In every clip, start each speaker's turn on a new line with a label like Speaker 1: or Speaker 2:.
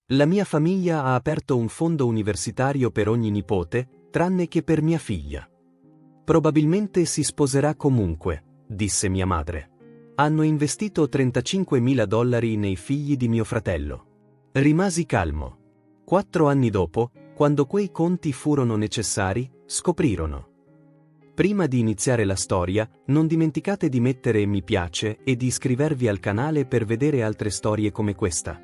Speaker 1: La mia famiglia ha aperto un fondo universitario per ogni nipote, tranne che per mia figlia. Probabilmente si sposerà comunque, disse mia madre. Hanno investito $35.000 nei figli di mio fratello. Rimasi calmo. 4 anni dopo, quando quei conti furono necessari, scoprirono. Prima di iniziare la storia, non dimenticate di mettere mi piace e di iscrivervi al canale per vedere altre storie come questa.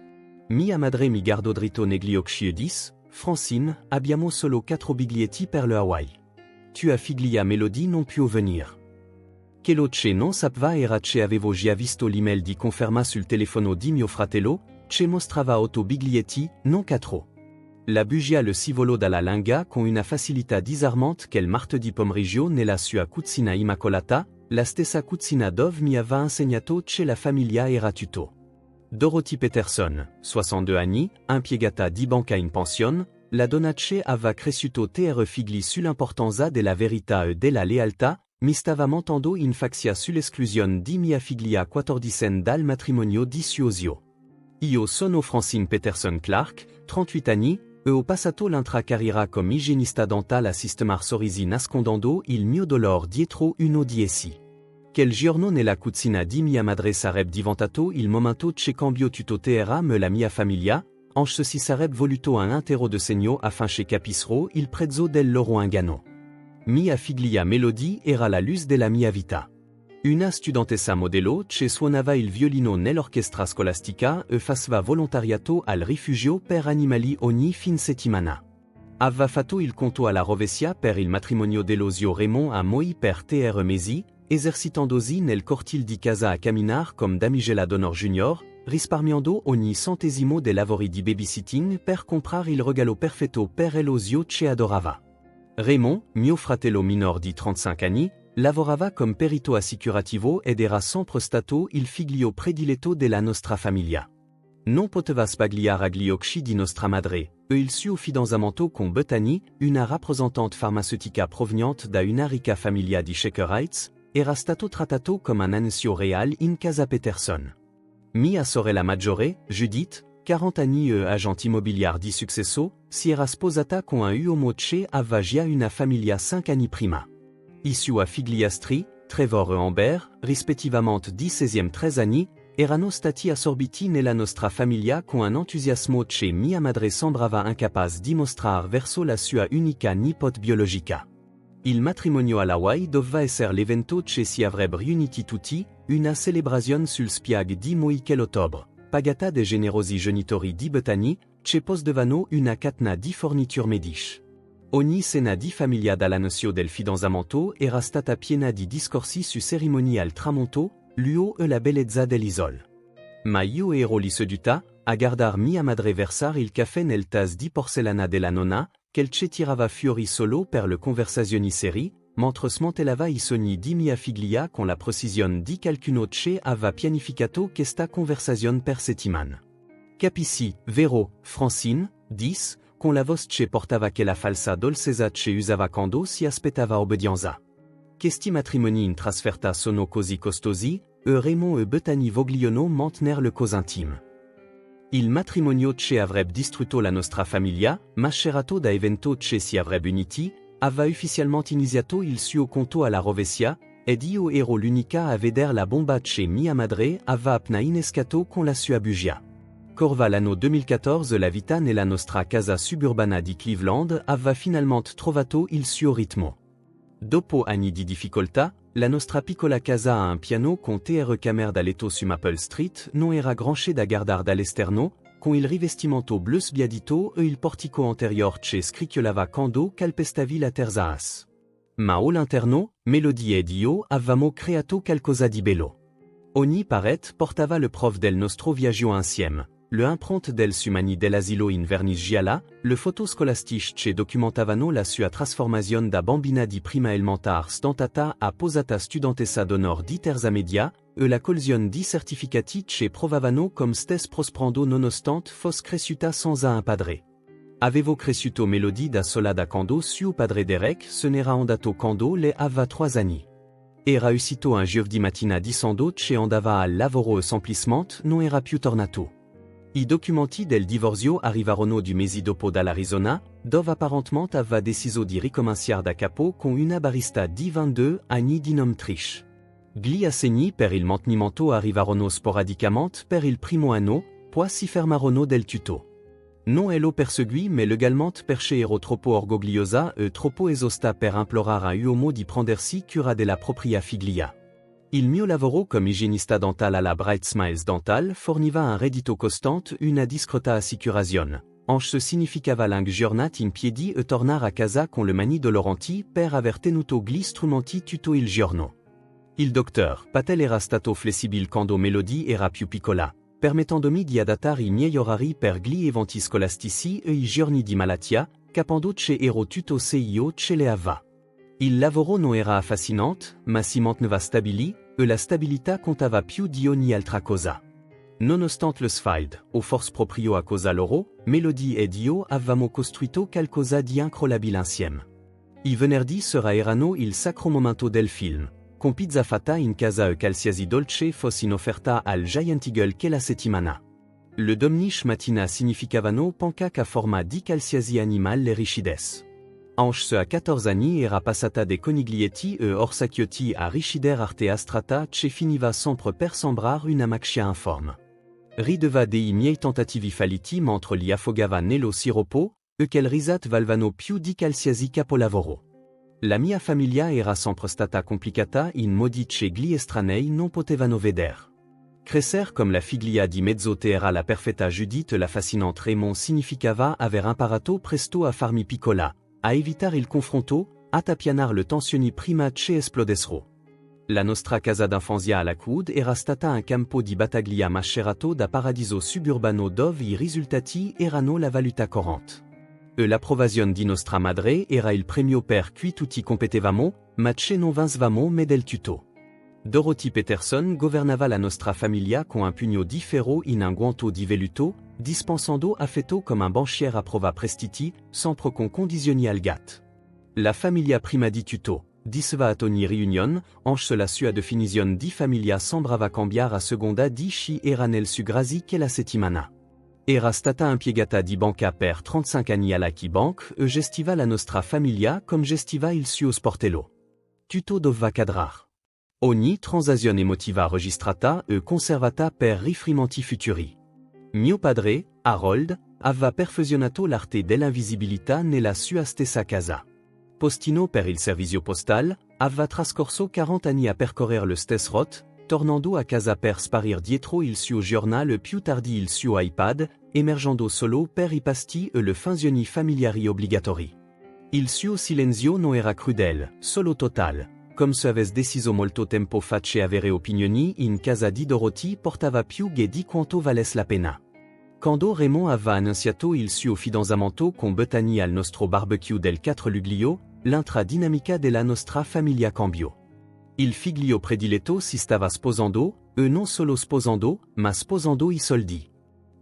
Speaker 1: Mia madre mi guardo dritto negli occhi e dis, Francine, abbiamo solo 4 biglietti per le Hawaii. Tua figlia Melody non può venir. Che lo ce non sapeva era che avevo già visto l'email di conferma sul telefono di mio fratello, che mostrava 8 biglietti, non 4. La bugia le si volò dalla lingua con una facilità disarmante che il martedì pomeriggio nella sua cucina immacolata, la stessa cucina dove mi aveva insegnato che la famiglia era tutto. Dorothy Peterson, 62 anni, impiegata di banca in pension, la donna che aveva cresciuto tre figli sull'importanza della verità e della lealtà, mi stava montando in faxia sull'esclusione di mia figlia 14enne dal matrimonio di suo zio. Io sono Francine Peterson Clark, 38 anni, e ho passato l'altra carriera come igienista dentale a sistemar sorrisi nascondendo il mio dolore dietro uno di essi. Quel giorno nella cucina di mia madre sarebbe diventato il momento che cambio tutto era me la mia famiglia, anche si sarebbe voluto un intero de segno afin che capissero il prezzo del loro inganno. Mia figlia Melody era la luz della mia vita. Una studentessa modello che suonava il violino nell'orchestra scolastica e faceva volontariato al rifugio per animali ogni fin settimana. Aveva fatto il conto alla rovescia per il matrimonio dello zio Raymond a Moi per 3 mesi, esercitandosi nel cortile di casa a camminar come damigella d'onor junior, risparmiando ogni centesimo dei lavori di babysitting per comprare il regalo perfetto per lo zio che adorava. Raymond, mio fratello minor di 35 anni, lavorava come perito assicurativo ed era sempre stato il figlio prediletto della nostra famiglia. Non poteva sbagliare agli occhi di nostra madre, e il suo fidanzamento con Bethany, una rappresentante farmaceutica proveniente da una ricca famiglia di Shaker Heights, era stato trattato come un annuncio real in casa Peterson. Mia sorella maggiore, Judith, 40 anni e agente immobiliare di successo, si era sposata con un uomo che aveva già una famiglia 5 anni prima. I suoi figliastri, Trevor e Amber, rispettivamente di 16 e 13 anni, erano stati assorbiti nella nostra famiglia con un entusiasmo che mia madre sembrava incapaz di mostrare verso la sua unica nipote biologica. Il matrimonio a Hawaii doveva essere l'evento che si avrebbe riuniti tutti, una celebrazione sul spiag di Moi quell'ottobre, pagata dai generosi genitori di Bethany, che possedevano una catena di forniture mediche. Ogni cena di famiglia dall'annuncio del fidanzamento era stata piena di discorsi su cerimonie al tramonto, l'uo e la bellezza dell'isola. Ma io ero lì seduta, a guardar mia madre versare il caffè nel tas di porcellana della nonna, che tirava fuori solo per le conversazioni serie, mentre smantellava i sogni di mia figlia con la precisione di qualcuno che aveva pianificato questa conversazione per settimane. Capisci, vero, Francine, dis, con la voce che portava quella falsa dolcezza che usava quando si aspettava obbedienza. Questi matrimoni in trasferta sono così costosi, e Raymond e Bethany vogliono mantenere le cose intime. Il matrimonio che avrebbe distrutto la nostra famiglia, macerato da evento che si avrebbe uniti, aveva ufficialmente iniziato il suo conto alla rovescia, ed io ero l'unica a vedere la bomba che mia madre aveva appena innescato con la sua bugia. Corva l'anno 2014 la vita nella nostra casa suburbana di Cleveland aveva finalmente trovato il suo ritmo. Dopo anni di difficoltà, la nostra piccola casa a un piano con 3 camere da letto su Maple Street non era granché da guardare dall'esterno, con il rivestimento blu sbiadito e il portico anterior che scricchiolava quando calpestavi la terza as. Ma all'interno, Melody ed io avevamo creato qualcosa di bello. Ogni parete portava le preuve del nostro viaggio insieme. Le empreinte del sumani dell'asilo in vernice gialla, le foto scolastiche che documentavano la sua trasformazione da bambina di prima elementare stantata a posata studentessa d'onor di terza media, e la collezione di certificati che provavano come stesse prosperando nonostante fosse cresciuta senza un padre. Avevo cresciuto Melody da sola da quando suo padre Derek se n'era andato quando le aveva 3 anni. Era uscito un giovedì mattina dicendo che andava al lavoro e semplicemente non era più tornato. I documenti del divorzio arrivarono du mesi dopo dall'Arizona, dove apparentement aveva deciso di ricominciare da capo con una barista di 22 anni di nome Trish. Gli assegni per il mantenimento arrivarono sporadicamente per il primo anno, poi si fermarono del tutto. Non elo perseguì mais legalmente perché ero troppo orgogliosa e troppo esosta per implorare a uomo di prendersi cura della propria figlia. Il mio lavoro come igienista dental alla Bright Smiles Dental forniva un reddito costante una discreta assicurazione. Anche significava lang giornate in piedi e tornare a casa con le mani doloranti per aver tenuto gli strumenti tutto il giorno. Il dottor Patel era stato flessibile quando Melody era più piccola, permettendomi di adattare i miei orari per gli eventi scolastici e i giorni di malattia, capendo che ero tutto se io ce le ava. Il lavoro non era affascinante, ma si manteneva stabili, e la stabilità contava più di ogni altra cosa. Nonostante le sfide, o forse proprio a cosa loro, Melody ed io avevamo costruito qualcosa di incrollabile insieme. I venerdì sera erano il sacro momento del film, con pizza fatta in casa e qualsiasi dolce fosse in offerta al Giant Eagle che la settimana. Le domniche mattina significavano pancake a forma di qualsiasi animal le richides. Anche a 14 anni era passata de coniglietti e orsacchiotti a richider arte astrata che finiva sempre per sembrar una macchia informe. Rideva dei miei tentativi falliti mentre li affogava nello siropo, e quel risat valvano più di qualsiasi capolavoro. La mia famiglia era sempre stata complicata in modi che gli estranei non potevano veder. Crescer come la figlia di mezzote era la perfetta Judith e la fascinante Raymond significava aver imparato presto a farmi piccola, a evitare il confronto, a tapianar le tensioni prima che esplodessero. La nostra casa d'infanzia alla Cud era stata un campo di battaglia macerato da paradiso suburbano dove i risultati erano la valuta corrente. E l'approvazione di nostra madre era il premio per cui tutti competevamo, ma che non vincevamo me del tutto. Dorothy Peterson governava la nostra famiglia con un pugno di ferro in un guanto di velluto, dispensando affetto come un banchier approva prestiti, sempre con condizioni al gat. La famiglia prima di tutto, diceva a ogni riunion, anche la sua definizione di famiglia sembrava cambiare a seconda di chi era nel su grasi che la settimana. Era stata impiegata di banca per 35 anni alla Keybank e gestiva la nostra famiglia come gestiva il suo sportello. Tutto doveva cadrar. Ogni transazione emotiva registrata e conservata per riferimenti futuri. Mio padre, Harold, aveva perfezionato l'arte dell'invisibilità nella sua stessa casa. Postino per il servizio postal, aveva trascorso 40 anni a percorrere le stesse rotte, tornando a casa per sparir dietro il suo giornale e più tardi il suo iPad, emergendo solo per i pasti e le funzioni familiari obbligatori. Il suo silenzio non era crudele, solo total, come se avesse deciso molto tempo fa che avere opinioni in casa di Dorothy portava più che di quanto valesse la pena. Quando Raymond aveva annunciato il suo fidanzamento con Bethany al nostro barbecue del 4 luglio, l'intra dinamica della nostra famiglia cambiò. Il figlio prediletto si stava sposando, e non solo sposando, ma sposando i soldi.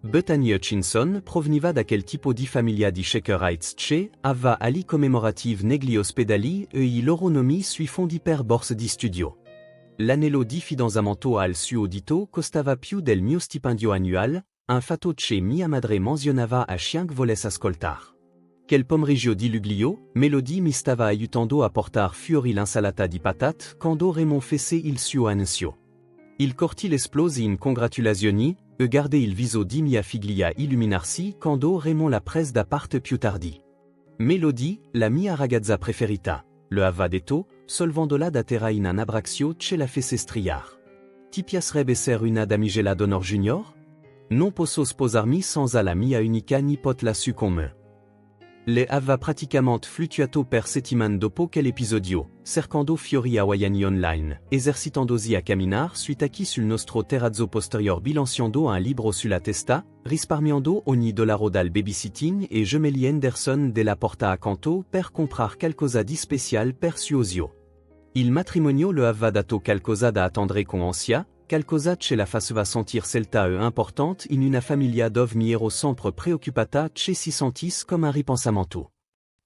Speaker 1: Bethany Hutchinson proveniva da quel tipo di famiglia di Shaker Heights che aveva ali commemorative negli ospedali e i loro nomi sui fondi per borse di studio. L'anello di fidanzamento al suo dito costava più del mio stipendio annual, un fatto che mia madre menzionava a chiunque volesse ascoltar. Quel pomeriggio di luglio, Melody mi stava aiutando a portar fuori l'insalata di patate quando Raymond fece il suo annuncio. Il cortile esplose in congratulazioni, e guardai il viso di mia figlia illuminarsi quando Raymond la prese da parte più tardi. Melody, la mia ragazza preferita, le aveva detto, solvandola da terra in un abbraccio che la fece striar. Ti piacerebbe essere una damigella d'onor junior? Non posso sposarmi senza la mia unica nipote lassù con me. Le aveva praticamente fluttuato per settimane dopo quell'episodio, cercando fiori hawaiani online, esercitandosi a camminar suite a chi sul nostro terrazzo posterior bilanciando un libro sulla testa, risparmiando ogni dollaro dal babysitting e gemelli Henderson della porta accanto per comprar qualcosa di special per suo zio. Il matrimonio le aveva dato qualcosa da attendere con ansia, qualcosa che la faceva sentir selta e importante in una famiglia dove mi ero sempre preoccupata che si sentisse come un ripensamento.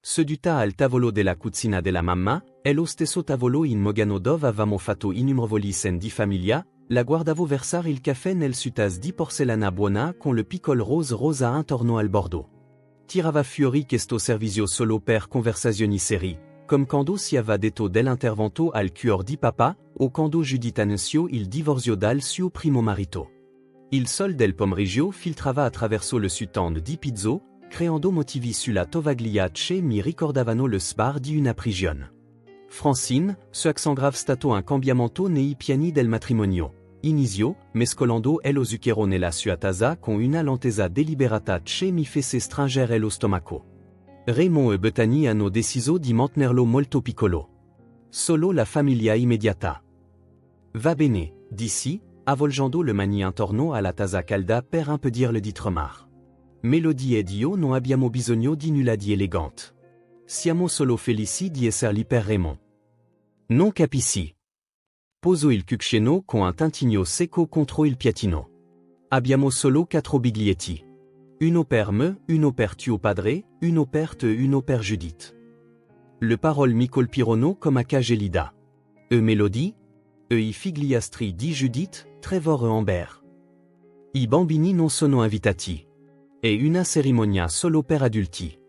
Speaker 1: Seduta al tavolo della cucina della mamma, e lo stesso tavolo in Mogano dove avevamo fatto innumerevoli scene di famiglia, La guardavo versar il caffè nel sutas di porcellana buona con le piccole rose rosa intorno al bordeaux. Tirava fuori questo servizio solo per conversazioni seri, come quando si va detto dell'intervento al cuor di papa, o quando Judith annunziò il divorzio dal suo primo marito. Il sol del pomeriggio filtrava attraverso le sutande di pizzo, creando motivi sulla tovaglia che mi ricordavano le sbar di una prigione. Francine, ce accent grave stato un cambiamento nei piani del matrimonio. Inizio, mescolando lo zucchero nella sua tasa con una lentezza deliberata che mi fece stringere lo stomaco. Raymond e Bethany hanno deciso di mantenerlo molto piccolo. Solo la famiglia immediata. Va bene, dissi, avvolgendo le mani intorno alla tasa calda per impedir le ditremar. Melody ed io non abbiamo bisogno di nulla di elegante. Siamo solo felici di esserli per Raymond. Non capisci. Poso il cucchiaino con un tintigno secco contro il piattino. Abbiamo solo 4 biglietti. Uno per me, uno per tuo padre, uno per te, uno per Judith. Le parole mi colpirono come a gelida. Melody, I figliastri di Judith, Trevor e Amber. I bambini non sono invitati. E una cerimonia solo per adulti.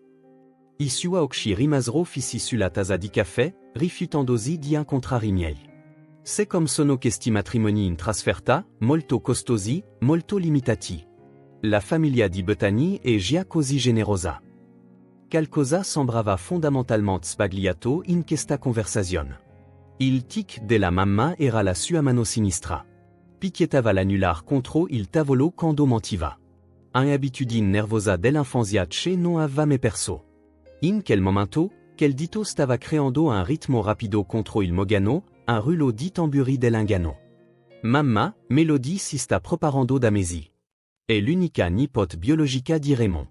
Speaker 1: I sua occhi rimasero fissi sulla tasa di caffè, rifiutandosi di incontrare i miei. C'est come sono questi matrimoni in trasferta, molto costosi, molto limitati. La famiglia di Bethany è già così generosa. Qualcosa sembrava fondamentalmente sbagliato in questa conversazione. Il tic della mamma era la sua mano sinistra. Picchiettava l'annular contro il tavolo quando mentiva. Un'abitudine nervosa dell'infanzia che non aveva mai perso. In quel momento, quel dito stava creando un ritmo rapido contro il mogano, un rouleau di tamburi dell'ingano. Mamma, Melody si sta preparando da mesi. È l'unica nipote biologica di Raymond.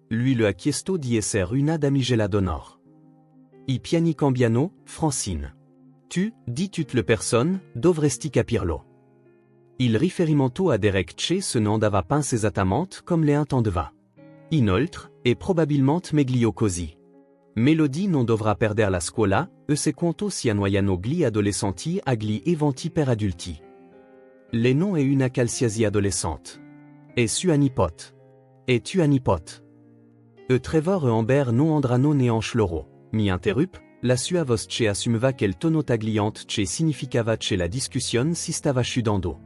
Speaker 1: Lui le ha chiesto di essere una damigella d'onore. I piani cambiano, Francine. Tu, di tutte le persone, dovresti capirlo. Il riferimento a Derek che se ne andava pensesatamente come le intendeva. Inoltre, è probabilmente meglio così. Melody non dovrà perdere la scuola, e se quanto si annoiano gli adolescenti a gli eventi per adulti. Le non è una qualsiasi adolescente. È sua nipote. È tua nipote. E Trevor e Amber non andranno neanche loro. Mi interrup, la sua voce che assumeva quel tono tagliente che significava che la discussion si stava chiudendo.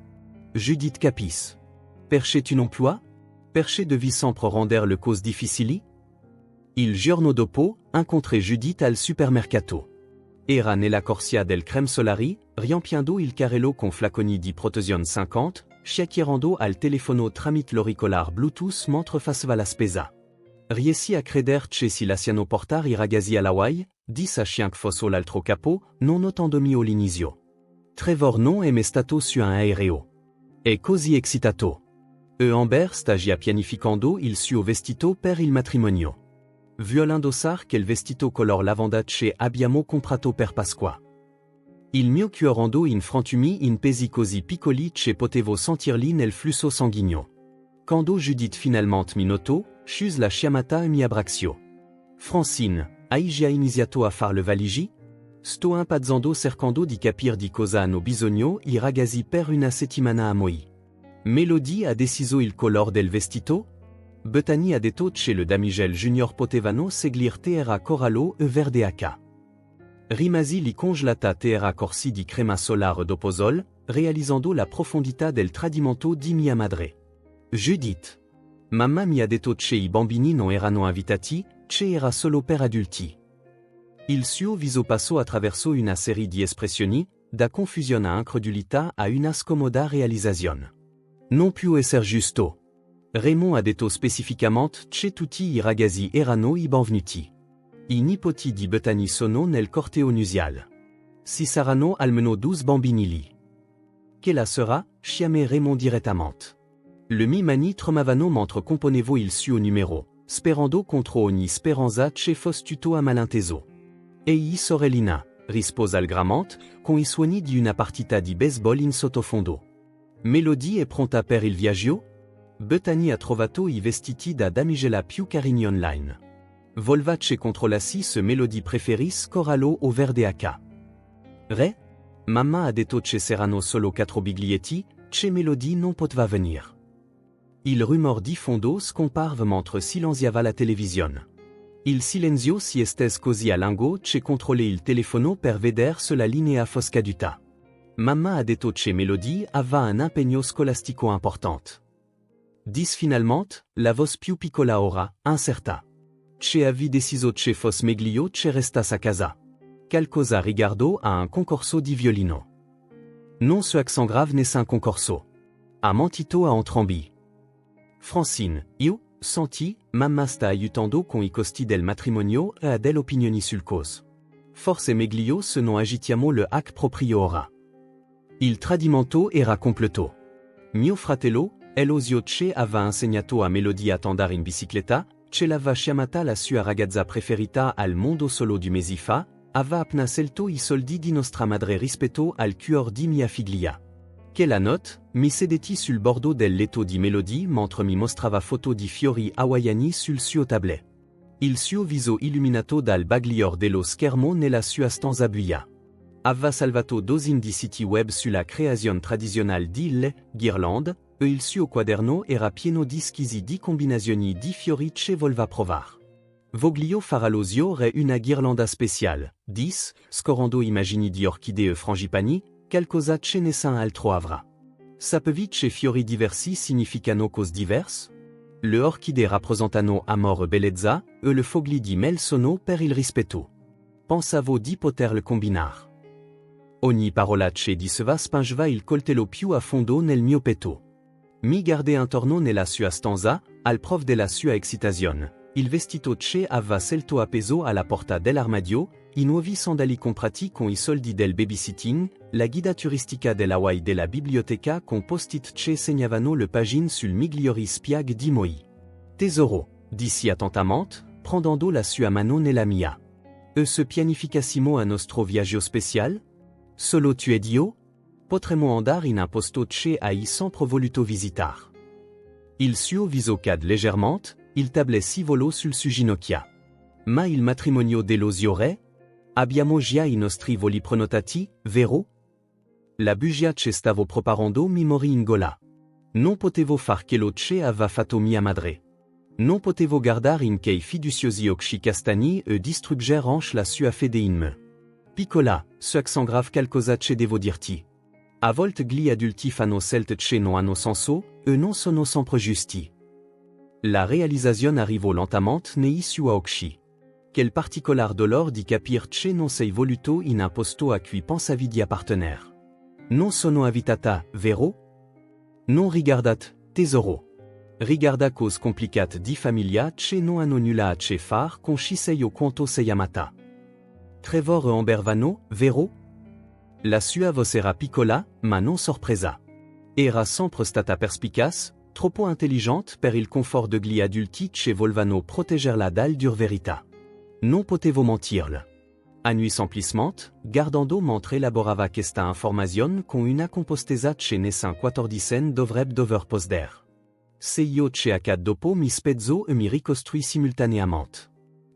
Speaker 1: Judith capis. Perché tu non ploi? Perché devi sempre render le cose difficili? Il giorno dopo, incontré Judith al supermercato. Era nella corsia del crème solari, riempiendo il carrello con flaconi di protezione 50, chiacchierando al telefono tramite l'auricolare Bluetooth mentre faceva la spesa. Riessi a creder che si lasciano portare i ragazzi all'Hawaii, disse a chien che fosse l'altro capo, non notandomi all'inizio. Trevor non è mai stato su un aereo. È così excitato. E Amber sta già pianificando il suo vestito per il matrimonio. Vuole indossare quel vestito color lavanda che abbiamo comprato per Pasqua. Il mio cuorando in frantumi in pesi così piccoli che potevo sentirli nel flusso sanguigno. Quando Judith finalmente mi notò, scuse la chiamata e mi abbracciò. Francine, hai già iniziato a far le valigi? Sto impazzendo cercando di capire di cosa hanno bisogno i ragazzi per una settimana a Moi. Melody ha deciso il color del vestito? Bethany ha detto che le damigelle junior potevano seguir Terra Corallo e Verde H. Rimasi li congelata Terra Corsi di crema solare doposol, realizzando la profondità del tradimento di mia madre. Judith. Mamma mi ha detto che i bambini non erano invitati, che era solo per adulti. Il suo viso passò attraverso una serie di espressioni, da confusione a incredulità a una scomoda realizzazione. Non può essere giusto. Raymond ha detto specificamente che tutti i ragazzi erano i benvenuti. I nipoti di Bethany sono nel corteo nuziale. Si saranno almeno 12 bambini lì. Che la sarà, chiamai Raymond direttamente. Le mi mani tremavano mentre componevo il suo numero, sperando contro ogni speranza che fosse tutto a malinteso. Ei sorellina, rispose algramente, con i suoni di una partita di baseball in sottofondo. Melody è pronta per il viaggio? Bethany ha trovato i vestiti da damigella più carini online. Volva che controlassi se Melody preferis Corallo o Verde H. Re? Mamma ha detto che saranno solo 4 biglietti, che Melody non poteva venir. Il rumor di fondo scomparve mentre silenziava la televisione. Il silenzio si estese così a lungo che controllé il telefono per veder se la linea fosse caduta. Mamma ha detto che Melody aveva un impegno scolastico importante. Dis finalmente, la voce più piccola ora, incerta. Che avi deciso che fosse meglio che restasse a casa. Qualcosa riguardo a un concorso di violino. Non ce accent grave n'est un concorso. A mentito a entrambi. Francine, io, senti, mamma sta aiutando con I costi del matrimonio e ha delle opinioni sul cos. Forse meglio se non agitiamo le hack proprio ora. Il tradimento era completo. Mio fratello, Elosio che aveva insegnato a Melody a andare in bicicletta, che l'aveva chiamata la sua ragazza preferita al mondo solo du mesi fa, aveva appena scelto I soldi di nostra madre rispetto al cuor di mia figlia. Che la notte, mi sedetti sul bordo del letto di Melody mentre mi mostrava foto di fiori hawaiani sul suo tablet. Il suo viso illuminato dal baglior dello schermo nella sua stanza buia. Aveva salvato dozine di siti web sulla creazione tradizionale di ghirlande, e il suo quaderno era pieno di schisi di combinazioni di fiori che voleva provar. Voglio fare all'osio re una ghirlanda speciale, scorando immagini di orchidee frangipani, qualcosa che nessun altro avrà. Sapevi che fiori diversi significano cose diverse? Le orchidee rappresentano amor e bellezza, e le fogli di mel sono per il rispetto. Pensavo di poterle combinar. Ogni parola che diceva spingeva il coltello più a fondo nel mio petto. Mi guardai intorno nella sua stanza, al prov della sua excitazione. Il vestito che aveva scelto appeso alla porta dell'armadio, I nuovi sandali comprati con I soldi del babysitting, la guida turistica dell'Hawaii della biblioteca con post-it che segnavano le pagine sul migliori spiag di Moi. Tesoro, dissi attentamente, prendendo la sua mano nella mia. E se pianificassimo un nostro viaggio special? Solo tu ed io? Potremmo andare in un posto che hai sempre voluto visitar. Il suo viso cade leggermente, il tablet si volò sul suo ginocchia. Ma il matrimonio dello re? Abbiamo già I nostri voli prenotati, vero? La bugia che stavo preparando mi morì in gola. Non potevo far quello che aveva fatto mia madre. Non potevo guardare in quei fiduciosi occhi castani e distrugger anche la sua fede in me. Piccola, ce accent grave qualcosa che devo dirti. A volte gli adulti fanno scelte che non hanno senso, e non sono sempre giusti. La realizzazione arrivò lentamente nei suoi occhi. Quel particolar dolor di capir che non sei voluto in un posto a cui pensavi di appartener. Non sono invitata, vero? Non riguardat, tesoro. Riguarda cose complicate di famiglia che non hanno nulla a che far con chi sei o quanto sei amata. Trevor e Amber vanno, vero? La sua voce era piccola, ma non sorpresa. Era sempre stata perspicace, troppo intelligente per il confort degli adulti che volevano proteggerla dal verità. Non potevo mentirle. A nuit semplicemente, guardando mentre elaborava questa informazione con una compostezza che nessun 14enne dovrebbe dover posder. Se io che accade dopo mi spezzo e mi ricostrui simultaneamente.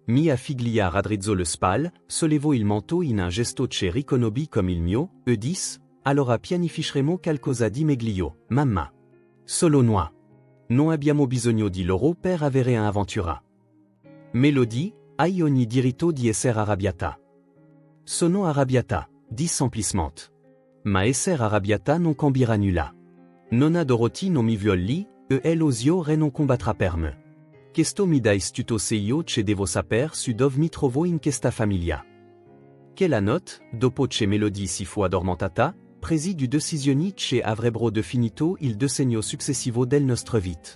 Speaker 1: Mia figlia raddrizzò le spalle, sollevò il manto in un gesto che riconobbi come il mio, e disse, allora pianificheremo qualcosa di meglio, mamma. Solo noi. Non abbiamo bisogno di loro per avere un'avventura. Melody, hai ogni diritto di essere arrabbiata. Sono arrabbiata, disse semplicemente. Ma essere arrabbiata non cambierà nulla. Nonna Dorothy non mi violi, e Elosio re non combattrà per me. Questo mi dai tutto se io che devo saper su dove mi trovo in questa famiglia. Che la notte, dopo che Melody si fu addormentata, presi du decisioni che avrebbero definito il disegno successivo del nostro vita.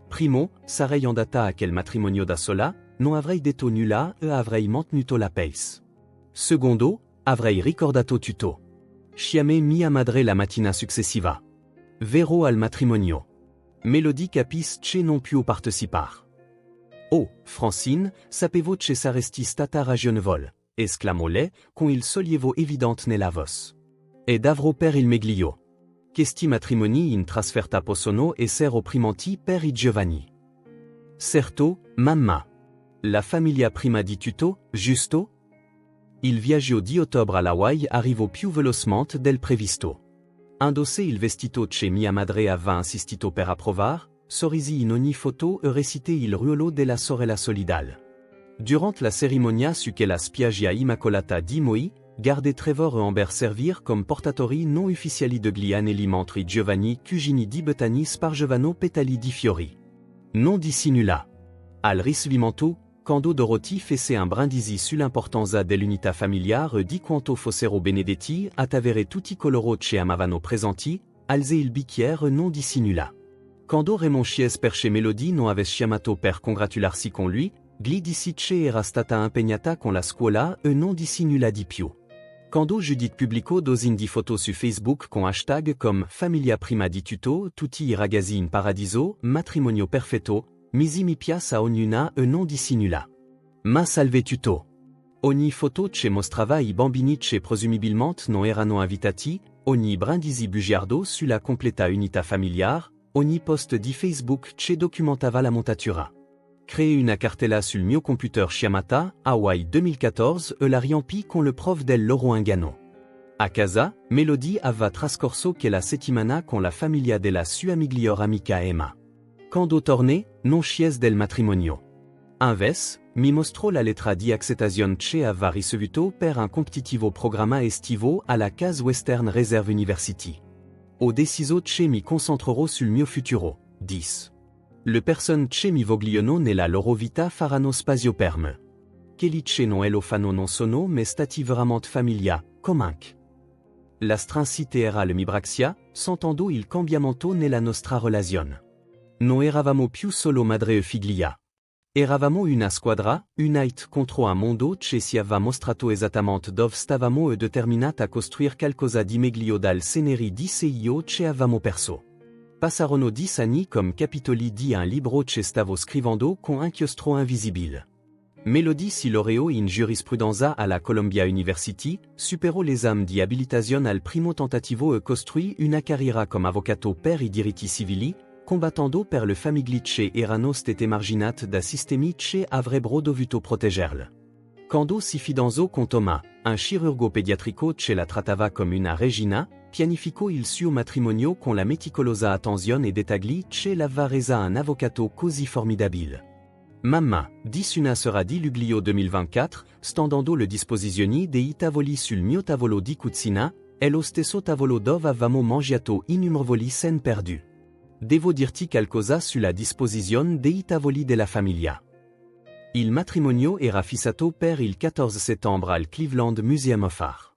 Speaker 1: Primo, sarei andata a quel matrimonio da sola, non avrei detto nulla e avrei mantenuto la pace. Secondo, avrei ricordato tutto. Chiamai mia madre la mattina successiva. Vero al matrimonio. Melody capis che non più partecipar. Oh, Francine, sapevo che saresti stata ragionevole, esclamò lei, con il sollievo evidente nella voce. Ed avrò per il meglio. Questi matrimoni in trasferta possono essere opprimenti per I giovani. Certo, mamma. La famiglia prima di tutto, giusto? Il viaggio di ottobre all'Hawaii arrivo più velocemente del previsto. Indossé il vestito che mia madre aveva insistito per approvar, sorrisi in ogni photo e recité il ruolo della sorella solidale. Durant la cérémonia su che la spiaggia immacolata di Moi, garde Trevor e Amber servir comme portatori non ufficiali degli anelli mentri Giovanni Cugini di Betani spargevano petali di fiori. Non dissimula. Al ricevimento, quando Dorothy fece un brindisi sull'importanza dell'unità familiare di quanto fossero benedetti at avere tutti coloro che amavano presenti, alze il bicchiere non dissimula. Quando Raymond Chies perché Melody non avesse chiamato per congratularsi con lui, gli disse che era stata impegnata con la scuola e non dissimula di più. Quando Judith pubblicò dozine di foto su Facebook con hashtag comme Famiglia prima di tutto, tutti i ragazzi in paradiso, matrimonio perfetto, misi mi piace a ognuna e non dissimula. Ma salve tutto. Ogni foto che mostrava i bambini che presumibilmente non erano invitati, ogni brindisi bugiardo sulla completa unità familiare, ogni post di Facebook che documentava la montatura. Créer una cartella sul mio computer Chiamata, Hawaii 2014 e la riempì con le preuve del loro ingano. A casa, Melody aveva trascorso che la settimana con la famiglia della sua miglior amica Emma. Quando torné, non chies del matrimonio. Inves, mi mostrò la lettera di accettazione che aveva ricevuto per un competitivo programma estivo alla Case Western Reserve University. Ho deciso che mi concentrerò sul mio futuro, dis. Le person che mi vogliono nella loro vita faranno spazio per me. Quelli che non lo fanno non sono me stati veramente famiglia, come anche. La stransite era le mibraxia, sentendo il cambiamento nella nostra relazione. Non eravamo più solo madre e figlia. Eravamo una squadra, unite contro un mondo che si aveva mostrato esattamente dove stavamo e determinati a costruire qualcosa di meglio dal scenario di io che avevamo perso. Passarono 10 anni come capitoli di un libro che stavo scrivendo con un chiostro invisibile. Melody si laureò in giurisprudenza alla Columbia University, superò l'esame di abilitazione al primo tentativo e costruì una carriera come avvocato per i diritti civili, combattendo per le famiglie che erano state emarginate da sistemi che avrebbero dovuto proteggerle. Quando si fidanzò con Thomas, un chirurgo pediatrico che la trattava come una regina, pianificò il suo matrimonio con la meticolosa attenzione e dettagli che l'aveva resa un avvocato così formidabile. Mamma, disse una sera di luglio 2024, stendendo le disposizioni dei tavoli sul mio tavolo di cucina, è lo stesso tavolo dove avevamo mangiato innumerevoli scene perdue. Devo dirti qualcosa sulla disposizione dei tavoli della famiglia. Il matrimonio era fissato per il 14 settembre al Cleveland Museum of Art.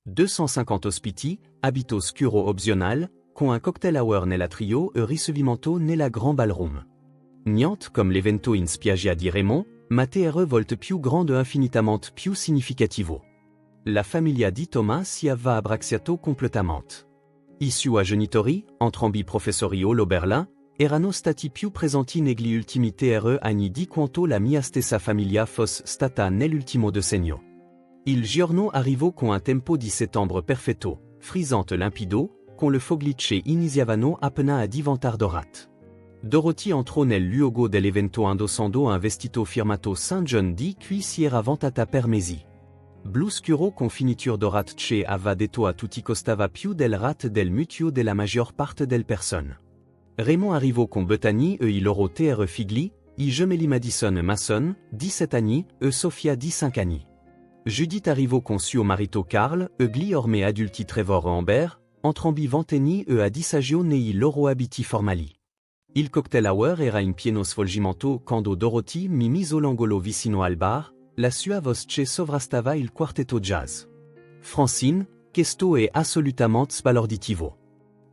Speaker 1: 250 ospiti, abito oscuro optional, con un cocktail hour nella trio e ricevimento nella Grand Ballroom. Niente come l'evento in spiaggia di Raymond, ma TRE volte più grande e infinitamente più significativo. La famiglia di Thomas si aveva abbracciato completamente. I suoi genitori, entrambi professori all'Oberlin, erano stati più presenti negli ultimi 3 anni di quanto la mia stessa famiglia fosse stata nell'ultimo decennio. Il giorno arrivò con un tempo di settembre perfetto, frizzante e limpido, con le foglie che iniziavano appena a diventare dorate. Dorothy entrò nel luogo dell'evento indossando un vestito firmato St. John di cui si era vantata per mesi. Blu scuro con finiture dorate che aveva detto a tutti costava più del rat del mutuo della maggior parte del person. Raymond arrivò con Bethany e i loro 3 figli, i gemelli Madison e Mason, 17 anni, e Sophia 15 anni. Judith arrivò con suo marito Carl e gli ormai adulti Trevor e Amber, entrambi 20 anni e a disagio nei loro abiti formali. Il cocktail hour era in pieno svolgimento quando Dorothy mi mise l'angolo vicino al bar, la sua voce sovrastava il quartetto jazz. Francine, questo è assolutamente sbalorditivo.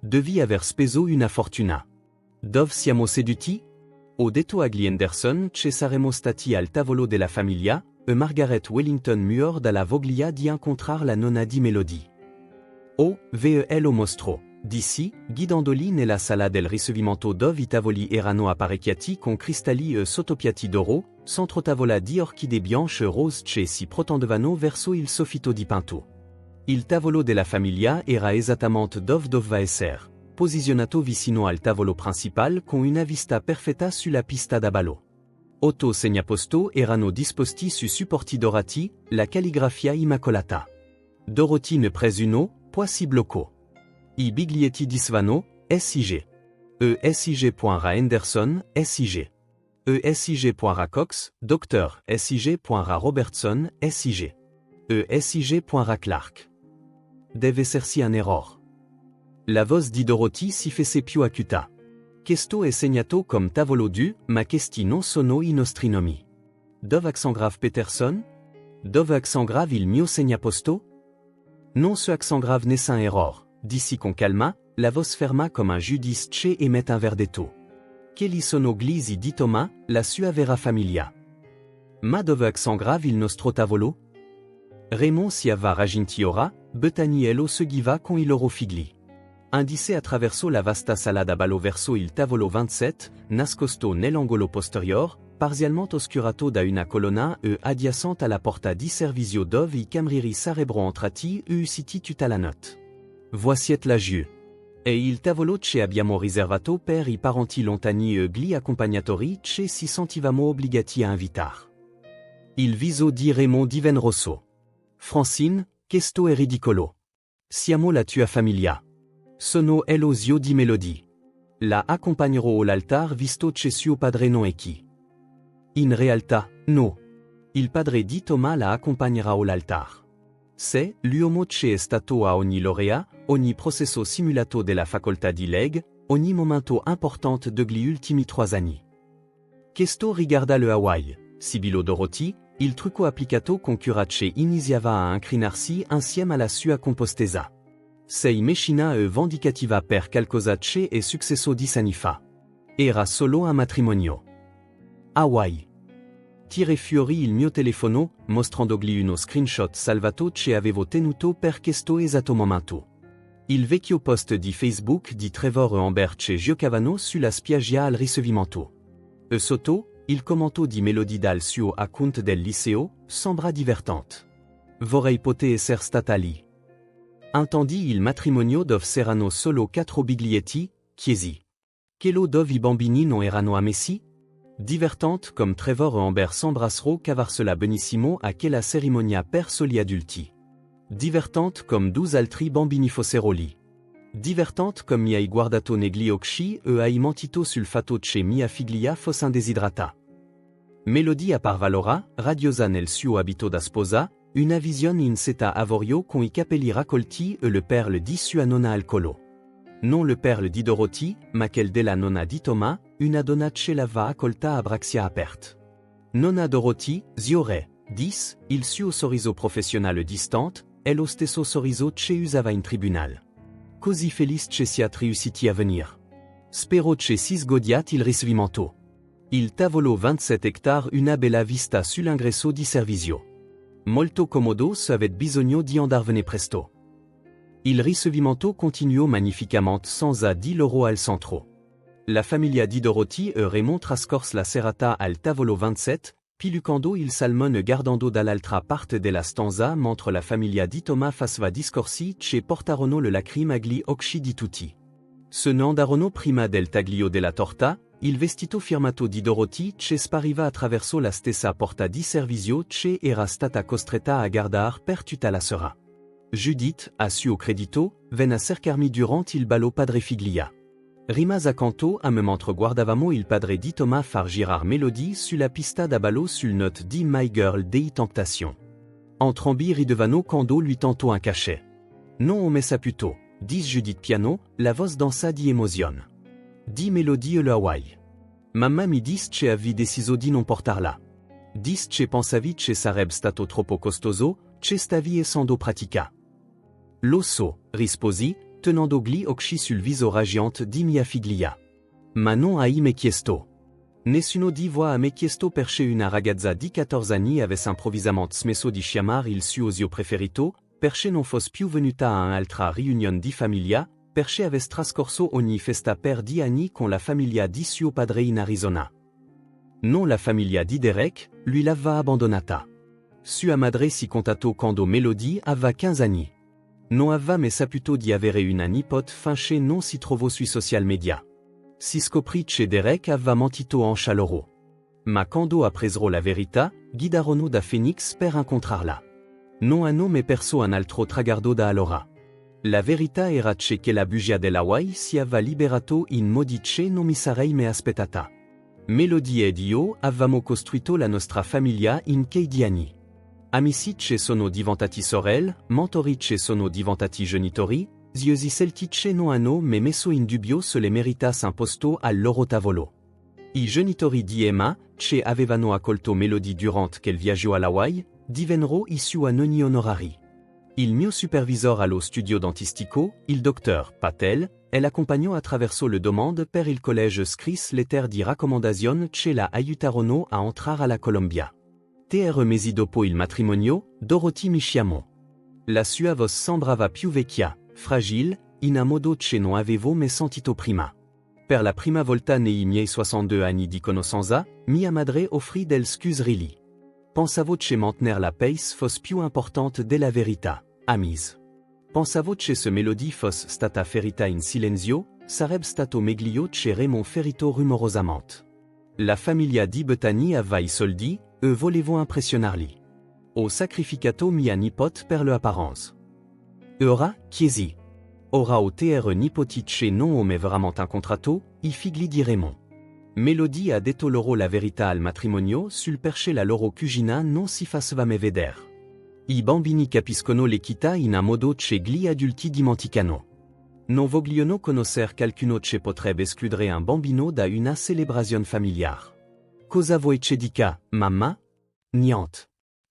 Speaker 1: Devi aver speso una fortuna. Dove siamo seduti? Ho detto agli Anderson che saremmo stati al tavolo della famiglia, e Margaret Wellington muor dalla voglia di incontrar la nonna di Melody. Oh, ve lo mostro, dissi, guidandoli nella sala del ricevimento dove i tavoli erano apparecchiati con cristalli e sottoppiati d'oro, centro tavola di orchidee bianche e rose che si protendevano verso il soffitto dipinto. Il tavolo della famiglia era esattamente dove doveva essere, posizionato vicino al tavolo principal con una vista perfetta sulla pista da ballo. Otto segnaposto erano disposti su supporti dorati, la calligrafia immacolata. Dorothy ne presuno, poi si bloccò. I biglietti disvano, SIG. ESIG.ra Henderson, SIG. ESIG.ra Cox, Dr. SIG.ra Robertson, SIG. ESIG.ra Clark. Deve esserci un error. La voce di Dorothy si fece più acuta. Questo è segnato come tavolo du, ma questi non sono i nostri nomi. Dove accent grave Peterson? Dove accent grave il mio segnaposto? Non ce accent grave nessun error, dissi con calma, la voce ferma comme un judice che e met un verdetto. Quelli sono glisi di Thomas, la sua vera famiglia. Ma dove accent grave il nostro tavolo? Raymond si avva raggiunti ora, Betaniello seguiva con i loro figli. Indice attraverso la vasta sala da ballo verso il tavolo 27, nascosto nell'angolo posterior, parzialmente oscurato da una colonna adiacente alla porta di servizio dove i camerieri sarebbero entrati usciti tutta la notte. Voici la jeu. E il tavolo che abbiamo riservato per i parenti lontani e gli accompagnatori che si sentivamo obbligati a invitar. Il viso di Raymond divenne rosso. Francine, questo è ridicolo. Siamo la tua famiglia. Sono lo zio di Melody. La accompagnerò all'altar visto che suo padre non è qui. In realtà, no. Il padre di Thomas la accompagnerà all'altar. C'est l'uomo che è stato a ogni laurea, ogni processo simulato della facoltà di legge, ogni momento importante degli ultimi 3 anni. Questo riguarda le Hawaii, sibilò Dorothy, il trucco applicato con cura che iniziava a incrinarsi insieme alla sua compostezza. Sei mecina e vendicativa per qualcosa che è successo 10 anni fa. Era solo un matrimonio. Hawaii. Tire fuori il mio telefono, mostrandogli uno screenshot salvato che avevo tenuto per questo esatto momento. Il vecchio post di Facebook di Trevor e Amber che giocavano sulla spiaggia al ricevimento. E sotto, il commento di Melody dal suo account del liceo, sembra divertente. Vorrei poter essere stata lì. Intendi il matrimonio dove s'erano solo 4 biglietti, chiesi. Quello dove i bambini non erano ammessi? Divertente comme Trevor e Amber s'embrasserò cavarsela benissimo a quella cerimonia per soli adulti. Divertente comme 12 altri bambini fossero lì. Divertente comme mi hai guardato negli occhi e hai mentito sul fatto che mia figlia fosse indesiderata. Melody apparva allora, radiosa nel suo abito da sposa, una visione in seta avorio con i capelli raccolti e le perle di sua nonna al collo. Non le perle di Dorothy, ma quelle della nonna di Thomas, una donna che l'aveva accolta a braccia aperte. Nonna Dorothy, zio re, dis, il suo sorriso professionale distante, è lo stesso sorriso che usava in tribunal. Così felice che siate riusciti a venir. Spero che si sgodiate il ricevimento. Il tavolo 27 hectare una bella vista sull'ingresso di servizio. Molto comodo se avete bisogno di andarvene presto. Il ricevimento continuò magnificamente senza di loro al centro. La famiglia di Dorothy e Raymond trascorse la serata al tavolo 27, pilucando il salmone guardando dall'altra parte della stanza mentre la famiglia di Thomas faceva discorsi che portarono le lacrime agli occhi di tutti. Se ne andarono prima del taglio della torta, il vestito firmato di Dorothy che spariva attraverso la stessa porta di servizio che era stata costretta a guardare per tutta la sera. Judith, a suo credito, venne a cercarmi durant il ballo padre figlia. Rimase accanto a me mentre guardavamo il padre di Thomas far girar Melody sulla pista da ballo sul note di My Girl dei Temptation. Entrambi ridevano quando lui tentò un cachet. Non ho messa più tôt, dis Judith piano, la voce dansa di emozione. Di Melody e le Hawaii. Mamma mi disse che avevi deciso di non portarla. Disse che pensavi che sarebbe stato troppo costoso, che stavi essendo pratica. Lo so, risposi, tenendo gli occhi sul viso raggiante di mia figlia. Ma non hai me chiesto. Nessuno di voi ha me chiesto perché una ragazza di 14 anni avesse improvvisamente smesso di chiamare il suo zio preferito, perché non fosse più venuta a un'altra riunione di famiglia, perché avesse trascorso ogni festa per 10 anni con la famiglia di suo padre in Arizona. Non la famiglia di Derek, lui l'aveva abbandonata. Sua madre si contattò quando Melody aveva 15 anni. Non aveva mai saputo di avere una nipote finché non si trovò sui social media. Si scoprì che Derek aveva mentito en chaloro. Ma quando appresero la verità, guidarono da Phoenix per incontrarla. Non hanno me perso un altro traguardo da allora. La verità era che la bugia dell'Hawaii si aveva liberato in modi che non mi sarei me aspettata. Melody ed io avevamo costruito la nostra famiglia in 15 anni. Amici che sono diventati sorelle, mentori che sono diventati genitori, ziosi celti che non hanno me messo in dubbio se le meritas un posto al loro tavolo. I genitori di Emma, che avevano accolto Melody durante quel viaggio all'Hawaii, divennero issu anoni onorari. Il mio supervisor allo studio dentistico, il dottor Patel, elle accompagnò attraverso le domande per il collège scris letter di raccomandazione che la aiutarono a entrar alla Colombia. 3 mesi dopo il matrimonio, Dorothy mi chiamò. La sua voce sembrava più vecchia, fragile, in un modo che non avevo mai sentito prima. Per la prima volta nei miei 62 anni di conoscenza, mia madre offrì del scusarili. Pensavo che mantenere la pace fosse più importante della verità, amis. Pensavo che se Melody fosse stata ferita in silenzio, sarebbe stato meglio che Raymond ferito rumorosamente. La famiglia di Bethany aveva i soldi, e volevo impressionarli. Ho sacrificato mia nipote per le apparenze. E ora, chiesi. Ora o tr nipoti che non ho me veramente incontrato, i figli di Raymond. Melody ha detto loro la verità al matrimonio sul perché la loro cugina non si faceva me veder. I bambini capiscono l'equità in un modo che gli adulti dimenticano. Non vogliono conoscer qualcuno che potrebbe escludere un bambino da una celebrazione familiare. Cosa vuoi che dica, mamma? Niente.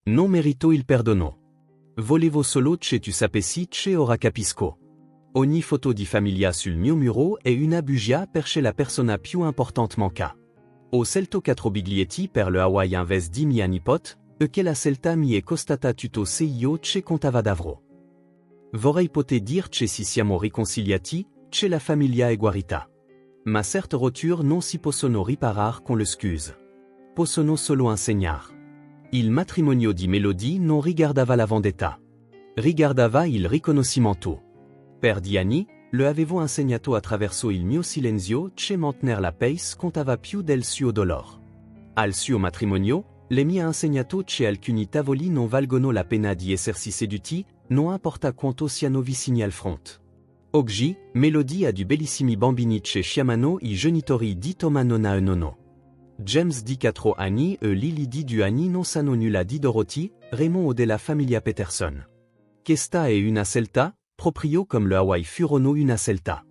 Speaker 1: Non merito il perdono. Volevo solo che tu sapessi che ora capisco. Ogni foto di famiglia sul mio muro è una bugia perché la persona più importante manca. Ho scelto 4 biglietti per le Hawaii invece di mia nipote, e che la scelta mi è costata tutto se io che contava davvero. Vorrei poter dire che si siamo riconciliati, che la famiglia è guarita. Ma certe rotture non si possono riparar con le scuse. Possono solo insegnar. Il matrimonio di Melody non riguardava la vendetta. Riguardava il riconoscimento. Per 10 anni, le avevo insegnato attraverso il mio silenzio che mantenere la pace contava più del suo dolore. Al suo matrimonio, le mi ha insegnato che alcuni tavoli non valgono la pena di essersi seduti, non importa quanto siano vicini al front. Oggi, Melody ha du bellissimi bambini che chiamano i genitori di Toma Nona e Nono. James di 4 anni e Lily di 2 anni non sanno nulla di Dorothy, Raymond o della famiglia Peterson. Questa è una scelta, proprio come le Hawaii furono una scelta.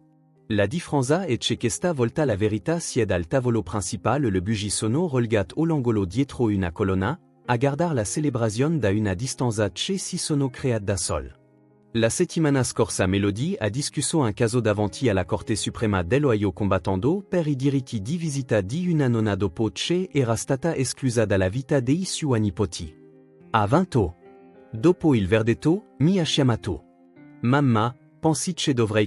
Speaker 1: La differenza è che questa volta la verità siede al tavolo principale e le bugie sono relegate all'angolo dietro una colonna, a guardare la celebrazione da una distanza che si sono create da sol. La settimana scorsa Melody ha discusso un caso davanti alla Corte Suprema dell'Ohio combattendo per i diritti di visita di una nonna dopo che era stata esclusa dalla vita dei suoi nipoti. A 20 anni. Dopo il verdetto, mi ha chiamato. Mamma, pensi che dovrei